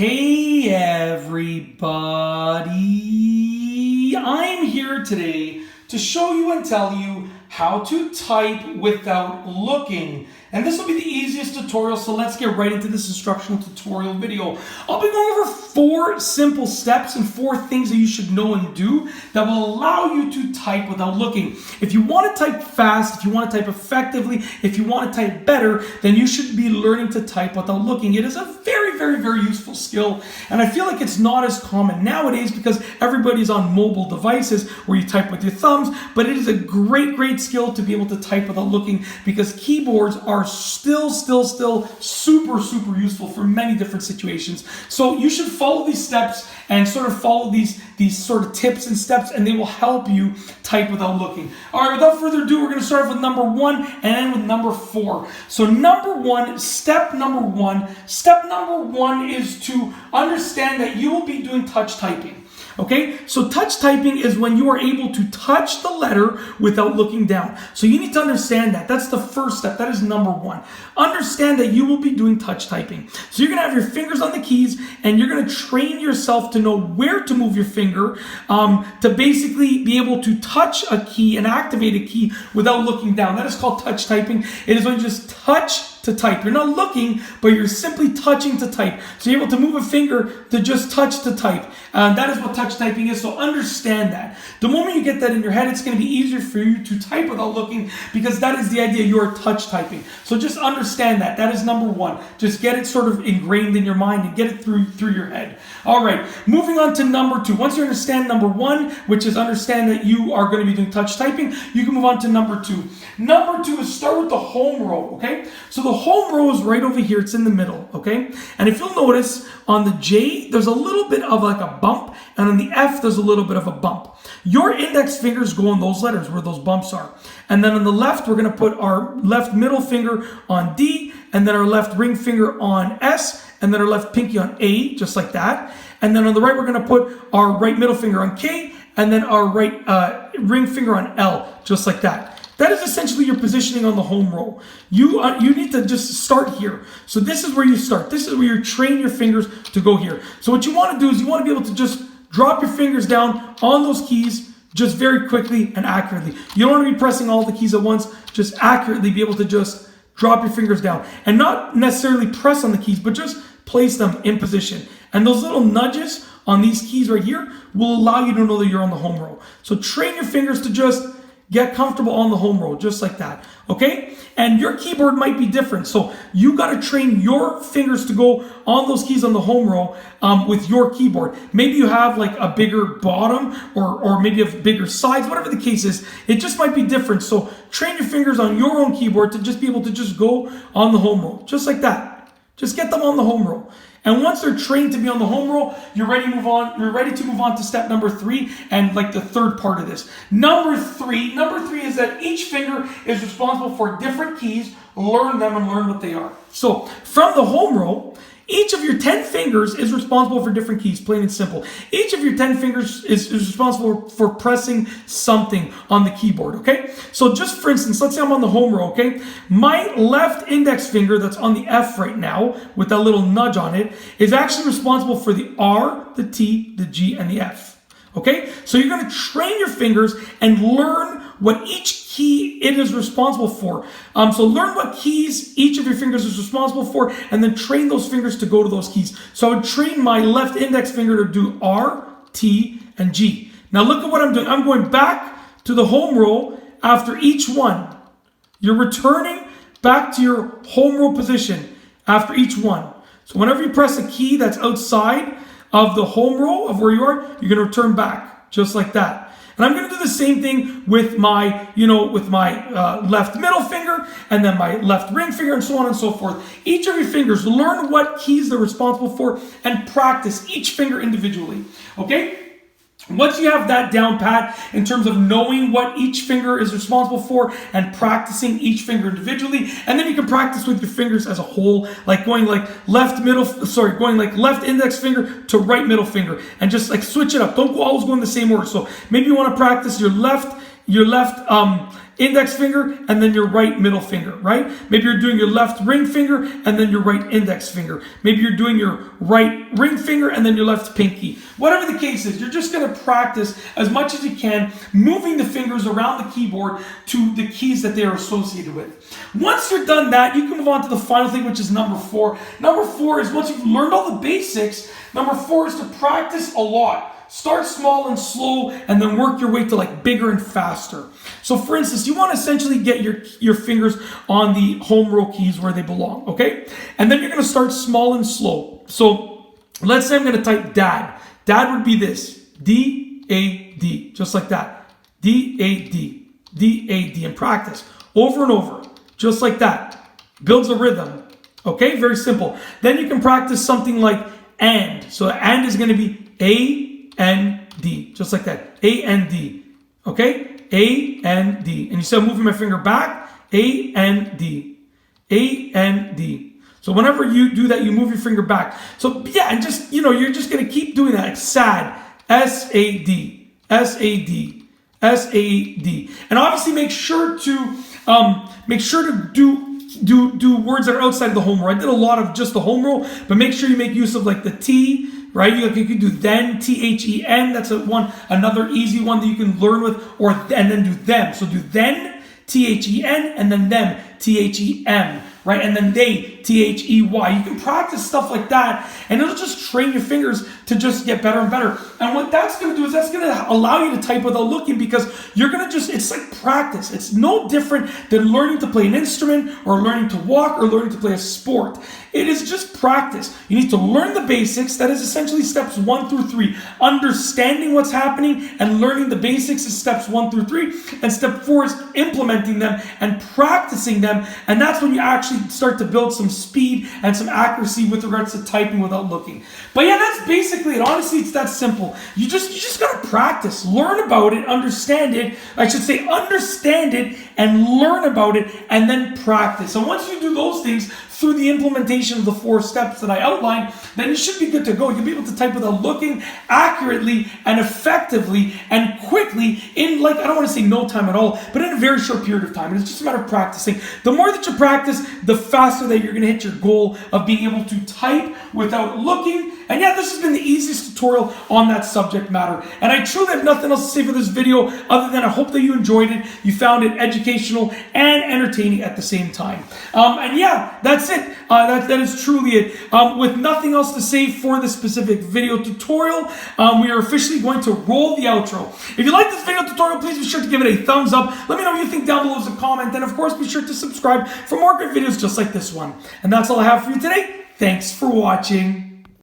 Hey everybody, I'm here today to show you and tell you how to type without looking. And this will be the easiest tutorial, so let's get right into this instructional tutorial video. I'll be going over 4 simple steps and 4 things that you should know and do that will allow you to type without looking. If you want to type fast, if you want to type effectively, if you want to type better, then you should be learning to type without looking. It is a very, very, very useful skill, and I feel like it's not as common nowadays because everybody's on mobile devices where you type with your thumbs, but it is a great, great skill to be able to type without looking because keyboards are still super useful for many different situations. So you should follow these steps and sort of follow these sort of tips and steps, and they will help you type without looking. All right, without further ado, we're going to start off with number 1 and end with number 4. So step number one is to understand that you will be doing touch typing. Okay, so touch typing is when you are able to touch the letter without looking down. So you need to understand that. That's the first step. That is number 1. Understand that you will be doing touch typing. So you're going to have your fingers on the keys and you're going to train yourself to know where to move your finger to basically be able to touch a key and activate a key without looking down. That is called touch typing. It is when you just touch to type. You're not looking, but you're simply touching to type. So you're able to move a finger to just touch to type. That is what touch typing is, so understand that. The moment you get that in your head, it's going to be easier for you to type without looking because that is the idea. You are touch typing. So just understand that. That is number 1. Just get it sort of ingrained in your mind and get it through your head. All right, moving on to number 2. Once you understand number 1, which is understand that you are going to be doing touch typing, you can move on to number 2. Number 2 is start with the home row, okay? So the home row is right over here. It's in the middle, okay? And if you'll notice, on the J, there's a little bit of like a bump, and on the F, there's a little bit of a bump. Your index fingers go on those letters where those bumps are. And then on the left, we're going to put our left middle finger on D, and then our left ring finger on S, and then our left pinky on A, just like that. And then on the right, we're going to put our right middle finger on K, and then our right ring finger on L, just like that. That is essentially your positioning on the home row. You need to just start here. So this is where you start. This is where you train your fingers to go here. So what you want to do is you want to be able to just drop your fingers down on those keys just very quickly and accurately. You don't want to be pressing all the keys at once. Just accurately be able to just drop your fingers down. And not necessarily press on the keys, but just place them in position. And those little nudges on these keys right here will allow you to know that you're on the home row. So train your fingers to just get comfortable on the home row, just like that, okay? And your keyboard might be different, so you got to train your fingers to go on those keys on the home row with your keyboard. Maybe you have like a bigger bottom or maybe you have bigger sides, whatever the case is, it just might be different. So train your fingers on your own keyboard to just be able to just go on the home row, just like that. Just get them on the home row. And once they're trained to be on the home row, you're ready to move on to step number 3 and like the third part of this. Number three is that each finger is responsible for different keys. Learn them and learn what they are. So from the home row, each of your 10 fingers is responsible for different keys, plain and simple. Each of your 10 fingers is responsible for pressing something on the keyboard, okay? So just for instance, let's say I'm on the home row, okay? My left index finger that's on the F right now, with that little nudge on it, is actually responsible for the R, the T, the G, and the F. Okay, so you're going to train your fingers and learn what each key it is responsible for. So learn what keys each of your fingers is responsible for, and then train those fingers to go to those keys. So I would train my left index finger to do R, T, and G. Now look at what I'm doing. I'm going back to the home row after each one. You're returning back to your home row position after each one. So whenever you press a key that's outside of the home row of where you are, you're going to return back just like that. And I'm going to do the same thing with my, left middle finger and then my left ring finger and so on and so forth. Each of your fingers, learn what keys they're responsible for and practice each finger individually. Okay? Once you have that down pat in terms of knowing what each finger is responsible for and practicing each finger individually, and then you can practice with your fingers as a whole, like going like left index finger to right middle finger and just like switch it up. Don't always go in the same order. So maybe you want to practice your left index finger and then your right middle finger, right? Maybe you're doing your left ring finger and then your right index finger. Maybe you're doing your right ring finger and then your left pinky. Whatever the case is, you're just going to practice as much as you can, moving the fingers around the keyboard to the keys that they are associated with. Once you're done that, you can move on to the final thing, which is number 4. Number 4 is once you've learned all the basics, number 4 is to practice a lot. Start small and slow and then work your way to like bigger and faster. So for instance, you want to essentially get your fingers on the home row keys where they belong, okay? And then you're going to start small and slow. So let's say I'm going to type dad. Dad would be this, D-A-D, just like that. D-A-D, D-A-D, and practice over and over, just like that. Builds a rhythm, okay? Very simple. Then you can practice something like and. So and is going to be A-N-D, just like that. A-N-D, okay? A-N-D. And you see I'm moving my finger back, A-N-D, A-N-D. So whenever you do that, you move your finger back. So yeah, and just, you're just going to keep doing that. Like sad, S-A-D, S-A-D, S-A-D. And obviously make sure to do words that are outside of the home row. I did a lot of just the home row, but make sure you make use of like the T, right? You could do then, T-H-E-N. That's another easy one that you can learn with, and then do them. So do then, T-H-E-N, and then them, T-H-E-M, right? And then they, T-H-E-Y. You can practice stuff like that, and it'll just train your fingers to just get better and better. And what that's going to do is that's going to allow you to type without looking, because you're going to it's like practice. It's no different than learning to play an instrument or learning to walk or learning to play a sport. It is just practice. You need to learn the basics. That is essentially steps 1 through 3. Understanding what's happening and learning the basics is steps 1 through 3. And step 4 is implementing them and practicing them. And that's when you actually start to build some speed and some accuracy with regards to typing without looking. But yeah, that's basically it. Honestly, it's that simple. You just got to practice. Learn about it, understand it. I should say understand it and learn about it and then practice. And once you do those things, through the implementation of the 4 steps that I outlined, then you should be good to go. You'll be able to type without looking accurately and effectively and quickly in, like, I don't want to say no time at all, but in a very short period of time. And it's just a matter of practicing. The more that you practice, the faster that you're going to hit your goal of being able to type without looking. And yeah, this has been the easiest tutorial on that subject matter. And I truly have nothing else to say for this video other than I hope that you enjoyed it. You found it educational and entertaining at the same time. And yeah, that's it. That is truly it. With nothing else to say for this specific video tutorial, we are officially going to roll the outro. If you like this video tutorial, please be sure to give it a thumbs up. Let me know what you think down below as a comment. And of course, be sure to subscribe for more great videos just like this one. And that's all I have for you today. Thanks for watching.